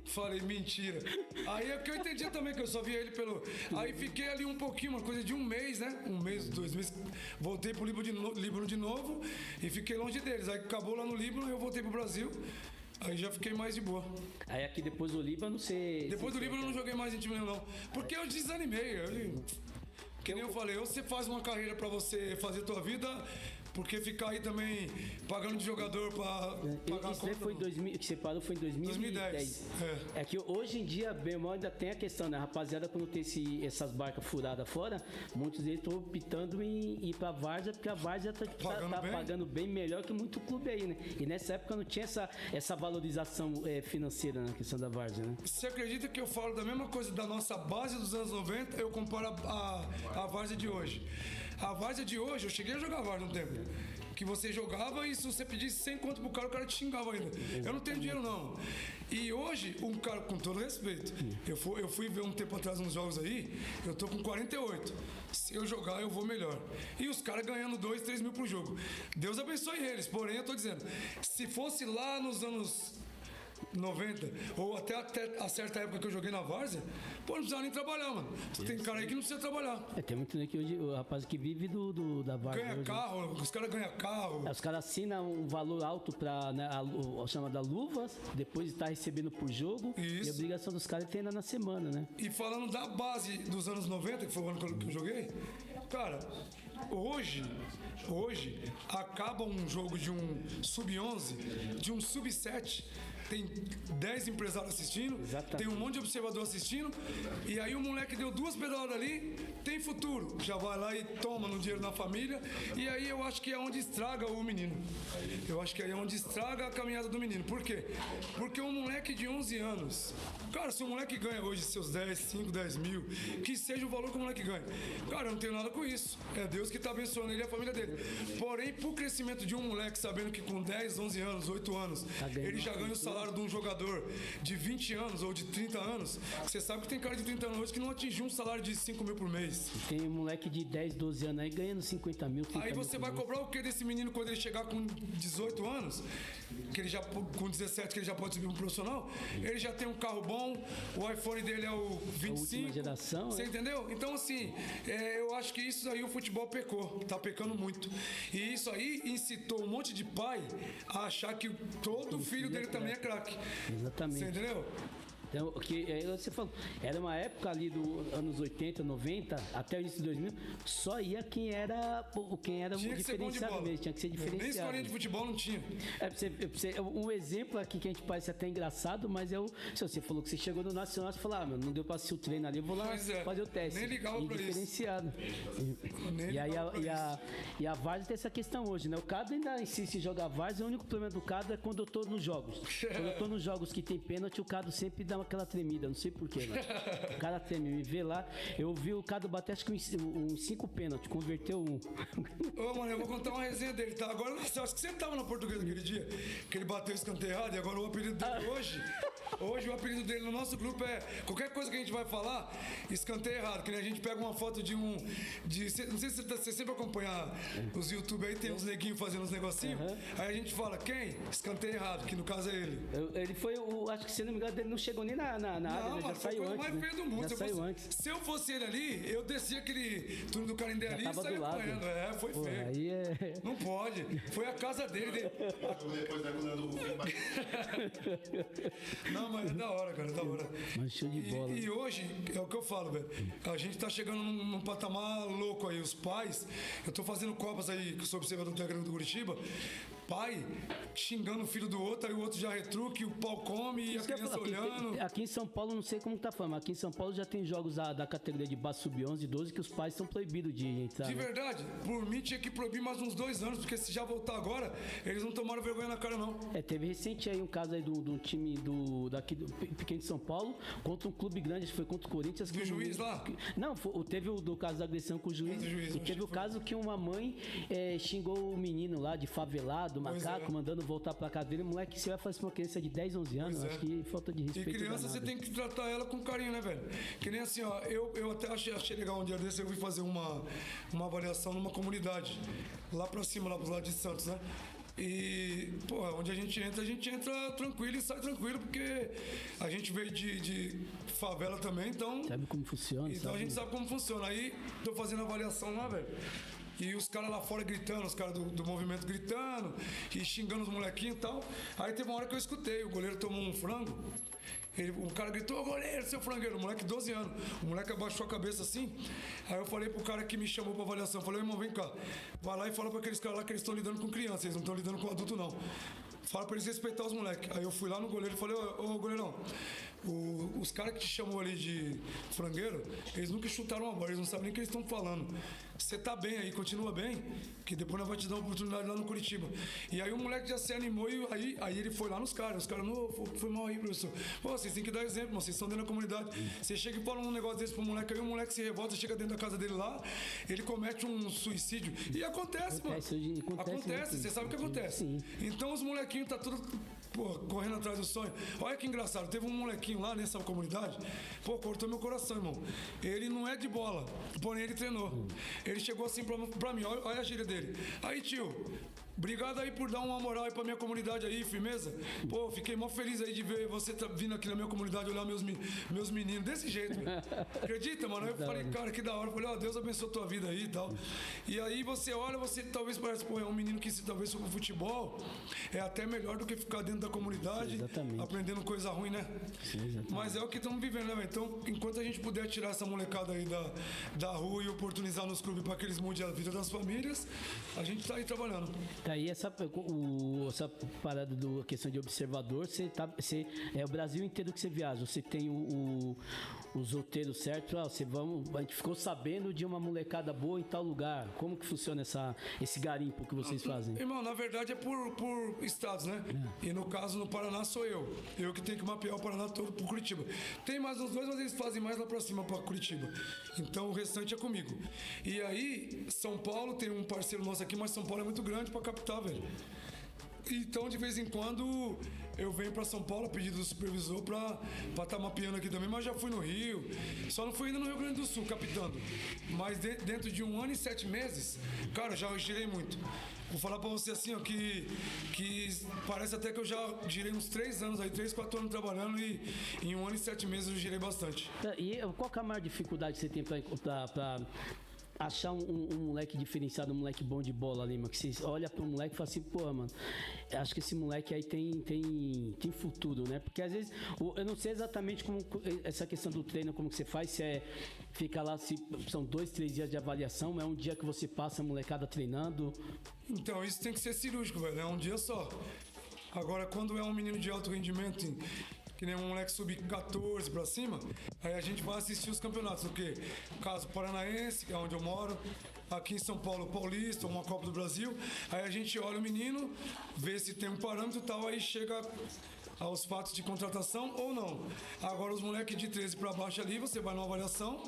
Falei, mentira. Aí é que eu entendi também, que eu só via ele pelo... Aí fiquei ali um pouquinho, uma coisa de um mês, né? 1 mês, 2 meses. Voltei pro Líbano de novo e fiquei longe deles. Aí acabou lá no Líbano, eu voltei pro Brasil. Aí já fiquei mais de boa. Aí aqui depois do Líbano você... Depois do Líbano eu não joguei mais em time nenhum, não. Porque eu desanimei. Que nem eu falei, ou você faz uma carreira pra você fazer tua vida, porque ficar aí também pagando de jogador pra pagar a conta. Foi 2000, que você parou foi em 2010. É que hoje em dia, bem ou mal, ainda tem a questão, né? Rapaziada, quando tem essas barcas furadas fora, muitos deles estão optando em ir pra Várzea, porque a Várzea tá pagando bem melhor que muito clube aí, né? E nessa época não tinha essa valorização financeira na questão da Várzea, né? Você acredita que eu falo da mesma coisa da nossa base dos anos 90, eu comparo a Várzea de hoje? A Várzea de hoje, eu cheguei a jogar Várzea um tempo. Que você jogava e se você pedisse 100 conto pro cara, o cara te xingava ainda. Eu não tenho dinheiro, não. E hoje, um cara, com todo respeito, eu fui ver um tempo atrás uns jogos aí, eu tô com 48. Se eu jogar, eu vou melhor. E os caras ganhando 2, 3 mil pro jogo. Deus abençoe eles, porém, eu tô dizendo, se fosse lá nos anos 90, ou até a certa época que eu joguei na Várzea, pô, não precisava nem trabalhar, mano. Tem cara aí que não precisa trabalhar. Tem muito, né, que hoje o rapaz que vive da Várzea. Ganha carro, os caras ganham carro. Os caras assinam um valor alto pra, né, a chamada luvas, depois está recebendo por jogo. Isso. E a obrigação dos caras é treinar na semana, né? E falando da base dos anos 90, que foi o ano que eu joguei, cara, hoje acaba um jogo de um sub-11, de um sub-7, tem 10 empresários assistindo, tem um monte de observador assistindo, e aí o moleque deu 2 pedaladas ali, tem futuro, já vai lá e toma no dinheiro na família, e aí eu acho que é onde estraga o menino. Eu acho que aí é onde estraga a caminhada do menino. Por quê? Porque um moleque de 11 anos, cara, se um moleque ganha hoje seus 5, 10 mil, que seja o valor que o moleque ganha, cara, eu não tenho nada com isso. É Deus que tá abençoando ele e a família dele. Porém, pro crescimento de um moleque, sabendo que com 10, 11 anos, 8 anos, ele já ganha o salário de um jogador de 20 anos ou de 30 anos, você sabe que tem cara de 30 anos hoje que não atingiu um salário de 5 mil por mês. Tem um moleque de 10, 12 anos aí ganhando 50 mil. Aí você vai cobrar o que desse menino quando ele chegar com 18 anos? Que ele já, com 17, que ele já pode subir um profissional? Ele já tem um carro bom, o iPhone dele é o 25. A última geração, você entendeu? Então, assim, eu acho que isso aí o futebol pecou, tá pecando muito. E isso aí incitou um monte de pai a achar que todo filho dele também é craque. Exatamente. Você entendeu? Então, você falou, era uma época ali dos anos 80, 90, até o início de 2000, só ia quem era Tinha um que ser bom de diferenciado bola. mesmo, tinha que ser Nem diferenciado. escolinha de futebol não tinha. Um exemplo aqui que a gente parece até engraçado, mas se você falou que você chegou no Nacional, você falou, não deu pra assistir o treino ali, eu vou lá fazer o teste. Nem ligava pra diferenciado. Nem E aí ligava pra e a Várzea tem essa questão hoje, né? O Cado ainda insiste em jogar Várzea, o único problema do Cado é quando eu tô nos jogos. Quando eu tô nos jogos que tem pênalti, o Cado sempre dá aquela tremida, não sei porquê, né? O cara treme, me vê lá, eu vi o Cado bater acho que uns 5 pênaltis, converteu um. Ô, mano, eu vou contar uma resenha dele, tá? Agora, eu acho que você tava na Portuguesa aquele dia, que ele bateu o escanteio errado, e agora o apelido dele hoje o apelido dele no nosso grupo é, qualquer coisa que a gente vai falar, escanteio errado, que nem a gente pega uma foto não sei se você sempre acompanha os YouTube aí, tem uns neguinhos fazendo uns negocinhos, aí a gente fala, quem? Escanteio errado, que no caso é ele. Ele foi, acho que se não me engano, ele não chegou nem na área, né? Já saiu antes. Mais feio do mundo. Se eu fosse ele ali, eu descia aquele túnel do Carindé ali e saia correndo. Foi feio. Aí Não pode. Foi a casa dele. Depois da quando do Não, mas é da hora, cara, é da hora. Mas show de bola. E hoje, é o que eu falo, velho. A gente tá chegando num patamar louco aí. Os pais, eu tô fazendo copas aí, que eu sou observador técnico do Curitiba. Pai xingando o filho do outro, aí o outro já retruque, o pau come e a criança olhando. Aqui em São Paulo, não sei como tá falando, mas aqui em São Paulo já tem jogos da categoria de base sub-11 e 12 que os pais estão proibidos de entrar. De verdade, por mim tinha que proibir mais uns 2 anos, porque se já voltar agora, eles não tomaram vergonha na cara, não. Teve recente aí um caso aí do time daqui do pequeno de São Paulo contra um clube grande, acho que foi contra o Corinthians. Do juiz lá? Não, teve o do caso da agressão com o juiz. E teve o caso que uma mãe xingou o menino lá de favelado, macaco, mandando voltar pra casa dele. Moleque, você vai fazer uma criança de 10, 11 anos, acho que falta de respeito. E criança você tem que tratar ela com carinho, né, velho? Que nem assim, ó, eu até achei legal um dia desse, eu fui fazer uma avaliação numa comunidade, lá pra cima, lá pro lado de Santos, né? E, pô, onde a gente entra tranquilo e sai tranquilo, porque a gente veio de favela também, então... Sabe como funciona? Então a gente sabe como funciona. Aí, tô fazendo avaliação lá, velho. E os caras lá fora gritando, os caras do movimento gritando e xingando os molequinhos e tal. Aí teve uma hora que eu escutei, o goleiro tomou um frango. O cara gritou, goleiro, seu frangueiro, o moleque 12 anos. O moleque abaixou a cabeça assim. Aí eu falei pro cara que me chamou pra avaliação, falei, irmão, vem cá. Vai lá e fala pra aqueles caras lá que eles estão lidando com criança, eles não estão lidando com adulto, não. Fala pra eles respeitar os moleques. Aí eu fui lá no goleiro e falei, ô goleirão, os caras que te chamou ali de frangueiro, eles nunca chutaram a bola, eles não sabem nem o que eles estão falando. Você tá bem aí, continua bem, que depois nós vamos te dar uma oportunidade lá no Curitiba. E aí o moleque já se animou e aí ele foi lá nos caras. Os caras, não, foi mal aí, professor. Pô, vocês têm que dar exemplo, vocês estão dentro da comunidade. Você chega e fala um negócio desse pro moleque, aí o moleque se revolta, chega dentro da casa dele lá, ele comete um suicídio. E acontece, mano. Acontece, você sabe o que acontece. Sim. Então os molequinhos tá tudo, pô, correndo atrás do sonho. Olha que engraçado, teve um molequinho lá nessa comunidade, pô, cortou meu coração, irmão. Ele não é de bola, porém ele treinou. Ele chegou assim pra mim, olha a gíria dele. Aí, tio, obrigado aí por dar uma moral aí pra minha comunidade aí, firmeza. Pô, fiquei mó feliz aí de ver você vindo aqui na minha comunidade olhar meus meninos desse jeito, velho. Acredita, mano? Eu falei, cara, que da hora. Eu falei, ó, Deus abençoe a tua vida aí e tal. E aí você olha, você talvez parece, pô, é um menino que se talvez for pro futebol, é até melhor do que ficar dentro da comunidade, exatamente, aprendendo coisa ruim, né? Sim, exatamente. Mas é o que estamos vivendo, né, velho? Então, enquanto a gente puder tirar essa molecada aí da rua e oportunizar nos clubes para que eles mudem a vida das famílias, a gente tá aí trabalhando. Tá aí essa parada da questão de observador, é o Brasil inteiro que você viaja, você tem os roteiros certos, a gente ficou sabendo de uma molecada boa em tal lugar. Como que funciona esse garimpo que vocês fazem? Irmão, na verdade é por estados, né? E no caso, no Paraná sou eu que tenho que mapear o Paraná todo pro Curitiba. Tem mais uns 2, mas eles fazem mais lá pra cima, pra Curitiba. Então o restante é comigo. E aí, São Paulo tem um parceiro nosso aqui, mas São Paulo é muito grande pra captar, velho. Então, de vez em quando, eu venho pra São Paulo a pedido do supervisor pra tá mapeando aqui também, mas já fui no Rio. Só não fui ainda no Rio Grande do Sul, captando. Mas dentro de 1 ano e 7 meses, cara, já girei muito. Vou falar pra você assim, ó, que parece até que eu já girei uns 3 anos aí, 3, 4 anos trabalhando e em 1 ano e 7 meses eu girei bastante. E qual que é a maior dificuldade que você tem pra achar um moleque diferenciado, um moleque bom de bola ali, mano. Que você olha pro moleque e fala assim, pô, mano, acho que esse moleque aí tem futuro, né? Porque às vezes, eu não sei exatamente como essa questão do treino, como que você faz, se é fica lá, se são 2, 3 dias de avaliação, é um dia que você passa a molecada treinando. Então, isso tem que ser cirúrgico, velho. É um dia só. Agora, quando é um menino de alto rendimento, que nem um moleque sub-14 pra cima, aí a gente vai assistir os campeonatos. O quê? Caso Paranaense, que é onde eu moro, aqui em São Paulo, Paulista, uma Copa do Brasil. Aí a gente olha o menino, vê se tem um parâmetro e tal, aí chega aos fatos de contratação ou não. Agora, os moleques de 13 para baixo ali, você vai numa avaliação,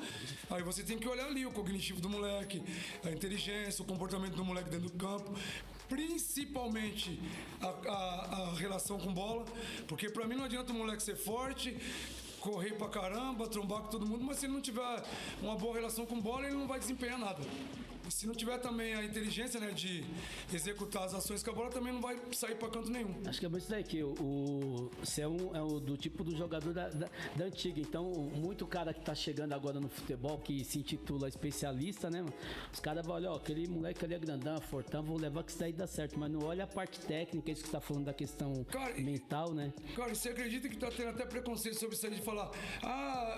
aí você tem que olhar ali o cognitivo do moleque, a inteligência, o comportamento do moleque dentro do campo, principalmente a relação com bola, porque para mim não adianta o moleque ser forte, correr pra caramba, trombar com todo mundo, mas se ele não tiver uma boa relação com bola, ele não vai desempenhar nada. Se não tiver também a inteligência, né, de executar as ações com a bola, também não vai sair pra canto nenhum. Acho que é muito isso daí, que você é o do tipo do jogador da antiga. Então, muito cara que tá chegando agora no futebol, que se intitula especialista, né, mano? Os caras vão olhar, ó, aquele moleque ali é grandão, fortão, vou levar que isso daí dá certo. Mas não olha a parte técnica, isso que você tá falando da questão mental, né? Cara, você acredita que tá tendo até preconceito sobre isso aí de falar,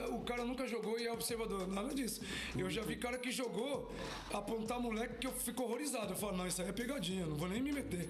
o cara nunca jogou e é observador? Nada disso. Eu já vi cara que jogou, apontar moleque que eu fico horrorizado. Eu falo, não, isso aí é pegadinha, não vou nem me meter.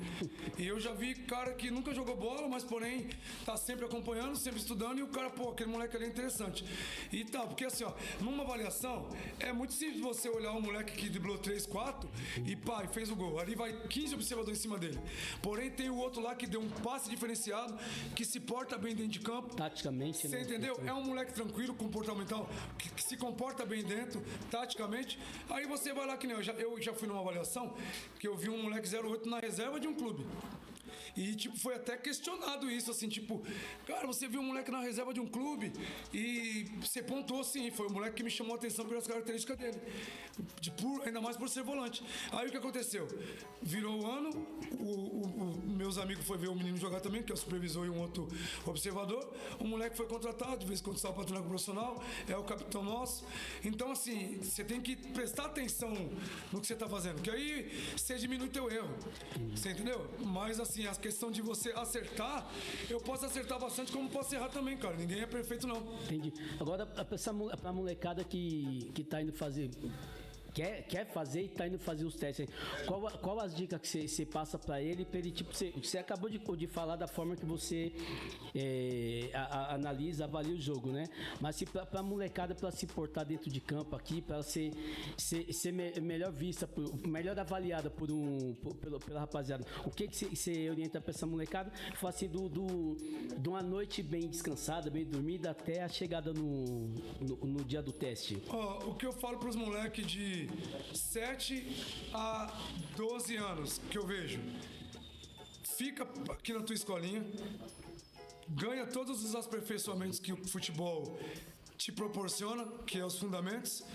E eu já vi cara que nunca jogou bola, mas porém tá sempre acompanhando, sempre estudando, e o cara, pô, aquele moleque ali é interessante. E tá, porque assim, ó, numa avaliação, é muito simples você olhar um moleque que driblou 3, 4 e pá, e fez o gol. Ali vai 15 observadores em cima dele. Porém, tem o outro lá que deu um passe diferenciado, que se porta bem dentro de campo. Taticamente, você né? Entendeu? É um moleque tranquilo, comportamental, que se comporta bem dentro, taticamente. Aí você vai lá, que nem eu já fui numa avaliação que eu vi um moleque 08 na reserva de um clube. E, tipo, foi até questionado isso, assim, tipo, cara, você viu um moleque na reserva de um clube e você pontuou, sim, foi o moleque que me chamou a atenção pelas características dele. Ainda mais por ser volante. Aí o que aconteceu? Virou o ano, meus amigos foram ver o menino jogar também, que é o supervisor e um outro observador. O moleque foi contratado, de vez em quando estava para treinar com o profissional, é o capitão nosso. Então, assim, você tem que prestar atenção no que você está fazendo, que aí você diminui teu erro. Você entendeu? Mas, assim, a questão de você acertar, eu posso acertar bastante, como posso errar também, cara. Ninguém é perfeito, não. Entendi. Agora, pra molecada que tá indo fazer... Quer fazer e tá indo fazer os testes aí. Qual as dicas que você passa pra ele, tipo, você acabou de falar da forma que você analisa, avalia o jogo, né? Mas se pra molecada, pra se portar dentro de campo aqui, pra ser melhor vista, melhor avaliada pela rapaziada, o que você orienta pra essa molecada? Fala assim, de uma noite bem descansada, bem dormida, até a chegada no dia do teste. O que eu falo pros moleques de 7 a 12 anos que eu vejo, fica aqui na tua escolinha, ganha todos os aperfeiçoamentos que o futebol te proporciona, que é os fundamentos,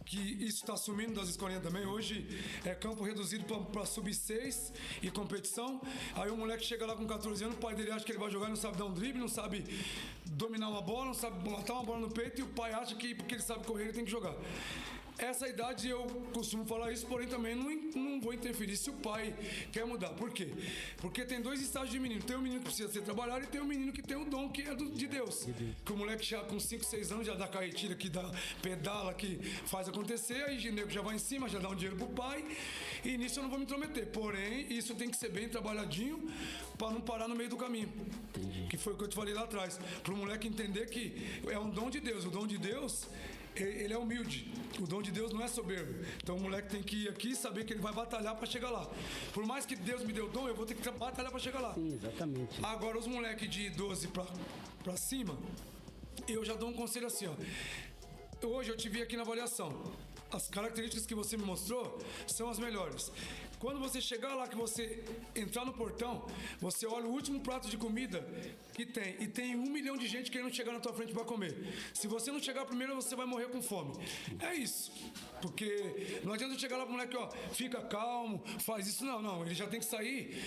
que isso está assumindo das escolinhas também. Hoje é campo reduzido para sub-6 e competição. Aí o moleque chega lá com 14 anos, o pai dele acha que ele vai jogar, não sabe dar um drible, não sabe dominar uma bola, não sabe matar uma bola no peito, e o pai acha que porque ele sabe correr ele tem que jogar. Essa idade eu costumo falar isso, porém também não vou interferir se o pai quer mudar. Por quê? Porque tem 2 estágios de menino. Tem o menino que precisa ser trabalhado e tem o menino que tem o dom, que é de Deus. Que o moleque já com 5, 6 anos já dá carretilha, que dá pedala, que faz acontecer, aí o nego já vai em cima, já dá um dinheiro pro pai, e nisso eu não vou me intrometer. Porém, isso tem que ser bem trabalhadinho para não parar no meio do caminho. Que foi o que eu te falei lá atrás. Pro moleque entender que é um dom de Deus. O dom de Deus, ele é humilde. O dom de Deus não é soberbo. Então o moleque tem que ir aqui e saber que ele vai batalhar para chegar lá. Por mais que Deus me dê o dom, eu vou ter que batalhar para chegar lá. Sim, exatamente. Agora, os moleques de 12 para cima, eu já dou um conselho assim, ó. Hoje eu te vi aqui na avaliação. As características que você me mostrou são as melhores. Quando você chegar lá, que você entrar no portão, você olha o último prato de comida que tem. E tem 1 milhão de gente querendo chegar na tua frente para comer. Se você não chegar primeiro, você vai morrer com fome. É isso. Porque não adianta chegar lá pro moleque, ó, fica calmo, faz isso. Não. Ele já tem que sair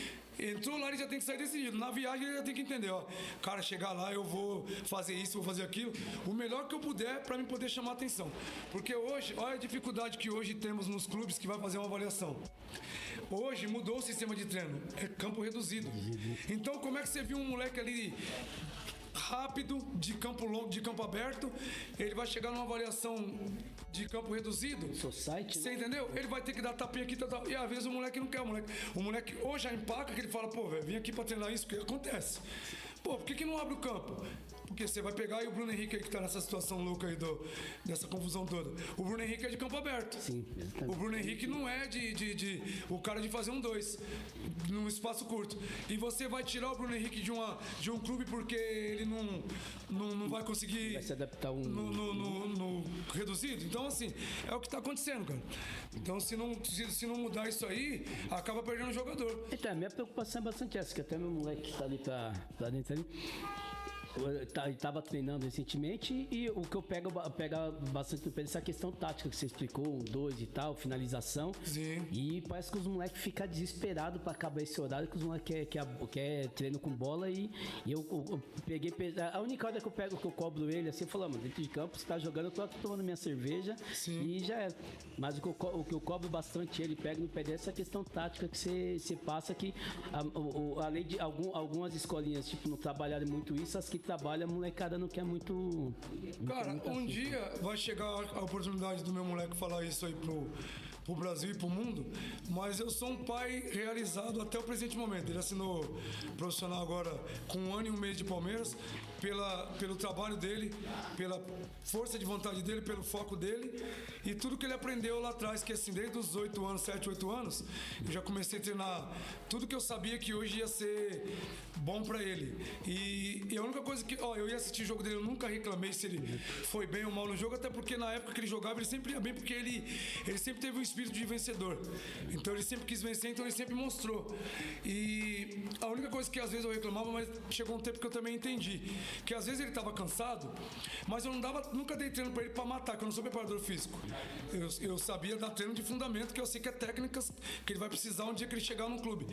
Entrou lá, ele já tem que sair decidido. Na viagem, ele já tem que entender, ó. Cara, chegar lá, eu vou fazer isso, vou fazer aquilo. O melhor que eu puder para mim poder chamar atenção. Porque hoje, olha a dificuldade que hoje temos nos clubes que vai fazer uma avaliação. Hoje mudou o sistema de treino. É campo reduzido. Então, como é que você viu um moleque ali rápido, de campo longo, de campo aberto, ele vai chegar numa avaliação de campo reduzido? Society, Você né? entendeu? Ele vai ter que dar tapinha aqui, tal. E às vezes o moleque não quer. O moleque ou já empaca, que ele fala, pô, velho, vim aqui pra treinar isso, que acontece. Pô, por que não abre o campo? Porque você vai pegar aí o Bruno Henrique aí que tá nessa situação louca aí dessa confusão toda. O Bruno Henrique é de campo aberto. Sim, exatamente. O Bruno Henrique não é o cara de fazer um 2 num espaço curto. E você vai tirar o Bruno Henrique de um clube porque ele não vai conseguir Vai se adaptar no reduzido. Então, assim, é o que tá acontecendo, cara. Então, se não mudar isso aí, acaba perdendo o jogador. Então, a minha preocupação é bastante essa, que até meu moleque que tá ali pra dentro ali. Ele estava treinando recentemente e o que eu pego bastante no pé essa questão tática que você explicou, 2 e tal, finalização. Sim. E parece que os moleques ficam desesperados para acabar esse horário, que os moleques quer treino com bola e eu peguei. A única hora que eu cobro ele assim, eu falo, mano, dentro de campo você tá jogando, eu tô tomando minha cerveja. Sim. E já é. Mas o que eu cobro bastante ele pega no pé dessa questão tática que você passa que além de algumas escolinhas tipo não trabalharem muito isso, as que trabalha, a molecada não quer muito. Cara, muito um assim. dia vai chegar a oportunidade do meu moleque falar isso aí pro Brasil e pro mundo, mas eu sou um pai realizado até o presente momento. Ele assinou profissional agora com 1 ano e 1 mês de Palmeiras, pelo trabalho dele, pela força de vontade dele, pelo foco dele e tudo que ele aprendeu lá atrás, que assim, desde os 8 anos, 7, 8 anos, eu já comecei a treinar tudo que eu sabia que hoje ia ser bom pra ele. E a única coisa que, eu ia assistir o jogo dele, eu nunca reclamei se ele foi bem ou mal no jogo, até porque na época que ele jogava, ele sempre ia bem, porque ele sempre teve um espírito de vencedor. Então ele sempre quis vencer, então ele sempre mostrou. E a única coisa que às vezes eu reclamava, mas chegou um tempo que eu também entendi, que às vezes ele estava cansado, mas eu nunca dei treino pra ele pra matar, que eu não sou preparador físico. Eu sabia dar treino de fundamento, que eu sei que é técnicas que ele vai precisar um dia que ele chegar no clube.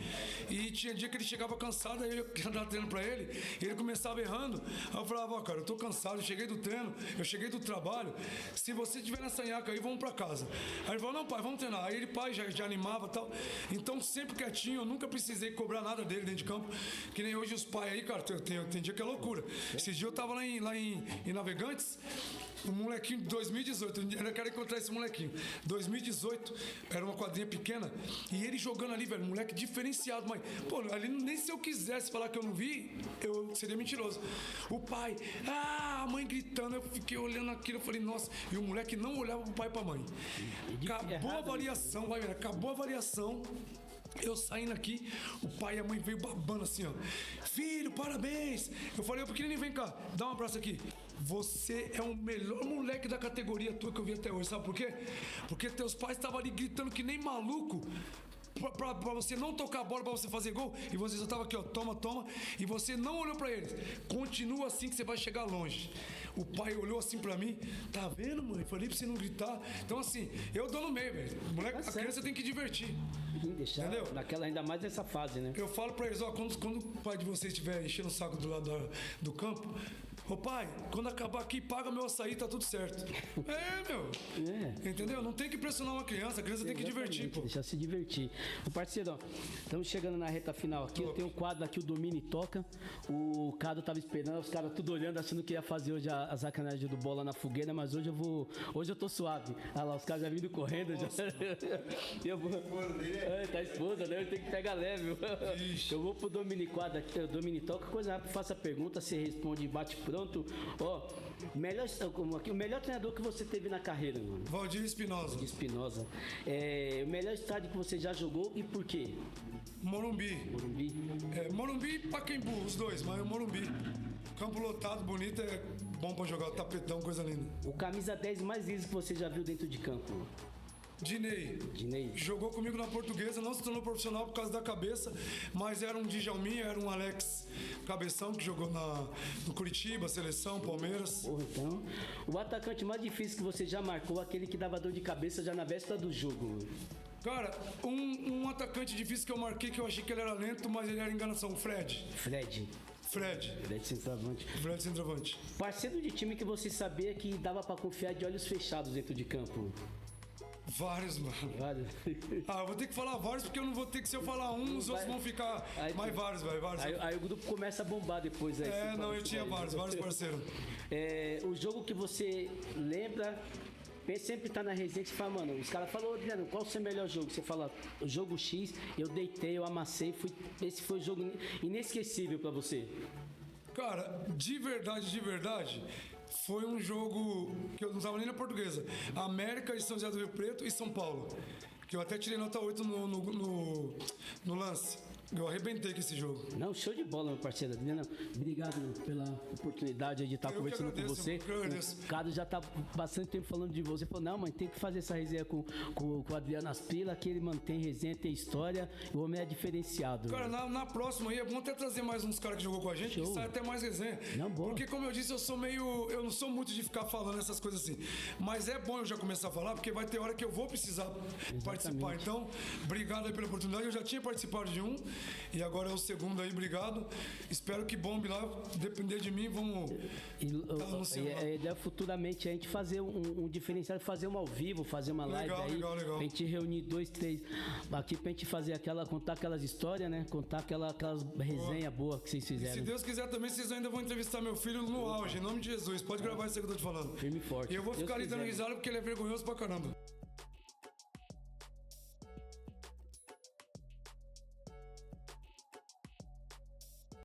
E tinha dia que ele chegava cansado, aí eu ia dar treino pra ele, e ele começava errando. Aí eu falava, cara, eu tô cansado, eu cheguei do treino, eu cheguei do trabalho, se você estiver nessa nhaca aí, vamos pra casa. Aí ele falou, não pai, vamos treinar. Aí ele, pai, já animava e tal. Então, sempre quietinho, eu nunca precisei cobrar nada dele dentro de campo, que nem hoje os pais aí, cara, tem dia que é loucura. Esses dias eu tava lá em Navegantes, um molequinho de 2018, eu quero encontrar esse molequinho. 2018, era uma quadrinha pequena, e ele jogando ali, velho, moleque diferenciado, mas, pô, ali nem se eu quisesse falar que eu não vi, eu seria mentiroso. O pai, a mãe gritando, eu fiquei olhando aquilo, eu falei, nossa, e o moleque não olhava pro pai e pra mãe. Acabou a avaliação, vai ver, acabou a avaliação. Eu saindo aqui, o pai e a mãe veio babando assim, ó. Filho, parabéns! Eu falei, ô pequenininho, vem cá, dá um abraço aqui. Você é o melhor moleque da categoria tua que eu vi até hoje, sabe por quê? Porque teus pais estavam ali gritando que nem maluco. Pra você não tocar a bola, pra você fazer gol, e você só tava aqui, ó, toma, e você não olhou pra eles. Continua assim que você vai chegar longe. O pai olhou assim pra mim, tá vendo, mãe? Falei pra você não gritar. Então, assim, eu dou no meio, velho. Moleque, a criança tem que divertir. Deixar, entendeu? naquela, ainda mais nessa fase, né? Eu falo pra eles, ó, quando o pai de vocês estiver enchendo o saco do lado do campo, ô pai, quando acabar aqui, paga meu açaí, tá tudo certo. Meu. É. Entendeu? Não tem que pressionar uma criança, a criança tem que divertir, pô. Deixar se divertir. O parceiro, ó, estamos chegando na reta final aqui. Eu tenho um quadro aqui, o Domine Toca. O Cado tava esperando, os caras tudo olhando, achando que ia fazer hoje a sacanagem do bola na fogueira, mas hoje eu tô suave. Olha lá, os caras já vindo correndo. Já. Eu vou. Tá esposa, né? Eu tenho que pegar leve. Eu vou pro Domine Quadro aqui, o Domine Toca, coisa rápida, faça a pergunta, você responde e bate pronto. Ó, o melhor treinador que você teve na carreira, mano. Valdir Espinosa. Espinosa. O melhor estádio que você já jogou e por quê? Morumbi. Morumbi. Morumbi e Pacaembu, os dois, mas o Morumbi. Campo lotado, bonito, é bom pra jogar, tapetão, coisa linda. O camisa 10 mais liso que você já viu dentro de campo? Dinei. Dinei. Jogou comigo na Portuguesa, não se tornou profissional por causa da cabeça, mas era um Djalminha, era um Alex Cabeção, que jogou no Curitiba, Seleção, Palmeiras. Porra, então, o atacante mais difícil que você já marcou, aquele que dava dor de cabeça já na véspera do jogo. Cara, um atacante difícil que eu marquei, que eu achei que ele era lento, mas ele era enganação. Fred. Fred centroavante. Fred centroavante. Parceiro de time que você sabia que dava pra confiar de olhos fechados dentro de campo. Vários, mano. Vários. Eu vou ter que falar vários, porque eu não vou ter que, se eu falar os outros vão ficar. Mas vários, velho. Vários. Aí o grupo começa a bombar depois. Aí, eu tinha vários parceiros. O jogo que você lembra, sempre tá na resenha que você fala, mano, os caras falam, Adriano, qual o seu melhor jogo? Você fala, o jogo X, eu deitei, eu amassei, esse foi o jogo inesquecível pra você. Cara, de verdade, foi um jogo que eu não estava nem na Portuguesa. América de São José do Rio Preto e São Paulo. Que eu até tirei nota 8 no lance. Eu arrebentei com esse jogo. Não, show de bola, meu parceiro. Adriano, obrigado pela oportunidade de estar conversando com você. O Cado já tá bastante tempo falando de você. Falou, não, mano, tem que fazer essa resenha com o Adriano Aspila, que ele mantém resenha, tem história. O homem é diferenciado. Cara, na próxima aí é bom até trazer mais uns caras que jogou com a gente, show. Que sai até mais resenha. Não, boa. Porque, como eu disse, eu não sou muito de ficar falando essas coisas assim. Mas é bom eu já começar a falar, porque vai ter hora que eu vou precisar participar. Então, obrigado aí pela oportunidade. Eu já tinha participado de um. E agora é o segundo aí, obrigado. Espero que bombe lá, depender de mim, vamos. A ideia futuramente é a gente fazer um diferencial, fazer uma ao vivo, fazer uma live aí. Legal. A gente reunir 2, 3 aqui pra gente fazer contar aquelas histórias, né? Contar aquelas resenhas boas que vocês fizeram. E se Deus quiser também, vocês ainda vão entrevistar meu filho no auge, em nome de Jesus. Pode gravar isso que eu tô te falando. Firme e forte. E eu vou ficar ali dando risada porque ele é vergonhoso pra caramba.